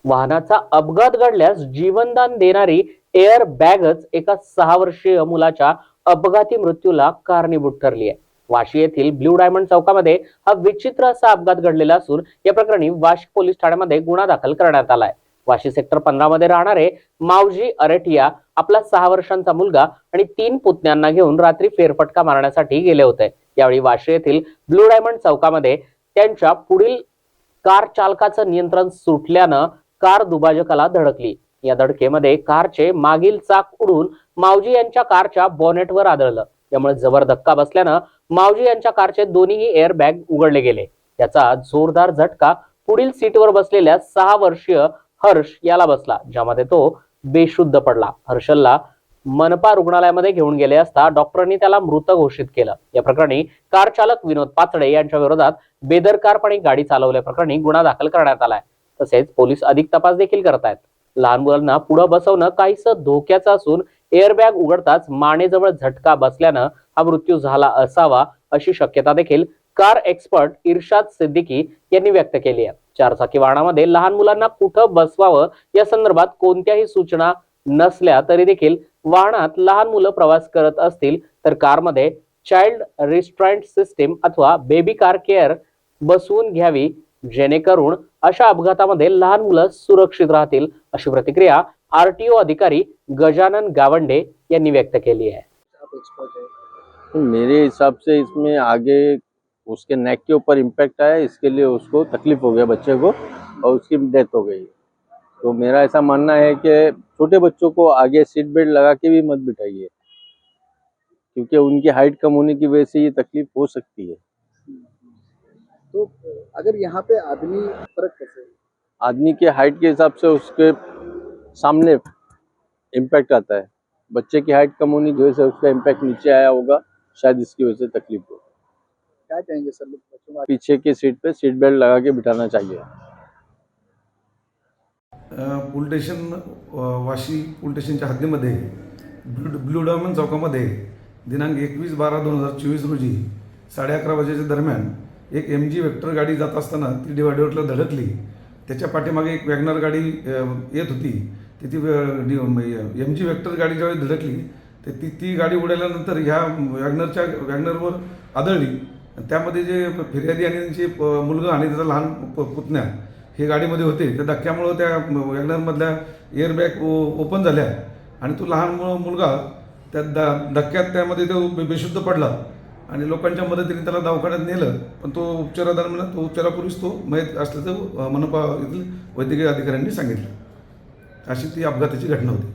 वाहनाचा अपघात घडल्यास जीवनदान देणारी एअर बॅगच एका 6 वर्षीय मुलाच्या अपघाती मृत्यूला कारणीभूत ठरली आहे। वाशी येथील ब्ल्यू डायमंड चौकामध्ये हा विचित्र असा अपघात घडलेला असून या प्रकरणी वाशी पोलीस ठाण्यामध्ये गुन्हा दाखल करण्यात आलाय। वाशी सेक्टर 15 मध्ये राहणारे मावजी अरेटिया आपला 6 वर्षांचा मुलगा आणि 3 पुतण्यांना घेऊन रात्री फेरफटका मारण्यासाठी गेले होते। यावेळी वाशी येथील ब्ल्यू डायमंड चौकामध्ये त्यांच्या पुढील कार चालकाचं नियंत्रण सुटल्यानं कार दुभाजकाला धडकली। या धडकेमध्ये कारचे मागील चाक उडून मावजी यांच्या कारच्या बॉनेटवर आदळलं। यामुळे जबर धक्का बसल्यानं मावजी यांच्या कारचे दोन्ही एअर बॅग उघडले गेले। याचा जोरदार झटका पुढील सीटवर बसलेल्या 6 वर्षीय हर्ष याला बसला, ज्यामध्ये तो बेशुद्ध पडला। हर्षलला मनपा रुग्णालयामध्ये घेऊन गेले असता डॉक्टरांनी त्याला मृत घोषित केलं। या प्रकरणी कार चालक विनोद पाचडे यांच्या विरोधात बेदरकारपणे गाडी चालवल्याप्रकरणी गुन्हा दाखल करण्यात आलाय। तसेच पोलीस अधिक तपास देखील करत आहेत। लहान मुलांना पुढे बसवणं काहीसं धोक्याचं असून एअरबॅग उघडताच मानेजवळ झटका बसल्यानं हा मृत्यू झाला असावा अशी शक्यता देखील कार एक्सपर्ट इर्शाद सिद्दीकी यांनी व्यक्त केली आहे। चारचाकी वाहनामध्ये लहान मुलांना कुठं बसवावं या संदर्भात कोणत्याही सूचना नसल्या तरी देखील वाहनात लहान मुलं प्रवास करत असतील तर कारमध्ये चाइल्ड रिस्ट्रेंट सिस्टीम अथवा बेबी कार केअर बसवून घ्यावी, जेणेकरून अशा अपघातामध्ये लहान मुलं सुरक्षित राहतील अशी प्रतिक्रिया आरटीओ अधिकारी गजानन गावंडे यांनी व्यक्त केली है। तो मेरे हिसाब से इसमें आगे उसके नेक के ऊपर इम्पैक्ट आया, इसके लिए उसको तकलीफ हो गया बच्चे को और उसकी डेथ हो गई। तो मेरा ऐसा मानना है कि छोटे बच्चों को आगे सीट बेल्ट लगा के भी मत बिठाइए, क्योंकि उनकी हाइट कम होने की वजह से ये तकलीफ हो सकती है। तो अगर यहाँ पे आदमी फर्क कैसे है? आदमी के हाइट के हिसाब से उसके सामने इम्पैक्ट आता है। बच्चे की हाइट कम होने की वजह से उसका इम्पैक्ट नीचे आया होगा, शायद इसकी वजह से तकलीफ हो। क्या कहेंगे सर, लोग बच्चों को पीछे की सीट पे सीट बेल्ट लगा के बिठाना चाहिए। पोलीस स्टेशन वाशी पोलीस स्टेशनच्या हद्दीमध्ये ब्ल्यू डायमंड चौकामध्ये दिनांक 21/12/2024 रोजी 11:30 वाजेच्या दरम्यान एक MG वेक्टर गाडी जात असताना ती डिवायडरला धडकली। त्याच्या पाठीमागे एक वॅगनर गाडी येत होती। ती MG वेक्टर गाडी ज्यावेळी धडकली तर ती गाडी उडाल्यानंतर ह्या वॅगनरवर आदळली। त्यामध्ये जे फिर्यादी आणि त्यांचे मुलगा आणि त्याचा लहान पुतण्या हे गाडीमध्ये होते। त्या धक्क्यामुळे त्या वॅगनरमधल्या एअरबॅग ओपन झाल्या आणि तो लहान मुलगा त्या धक्क्यात त्यामध्ये तो बेशुद्ध पडला आणि लोकांच्या मदतीने त्याला दवाखान्यात नेलं, पण तो उपचारापूर्वीच तो मयत असल्याचं मनपा येथील वैद्यकीय अधिकाऱ्यांनी सांगितलं। अशी ती अपघाताची घटना होती।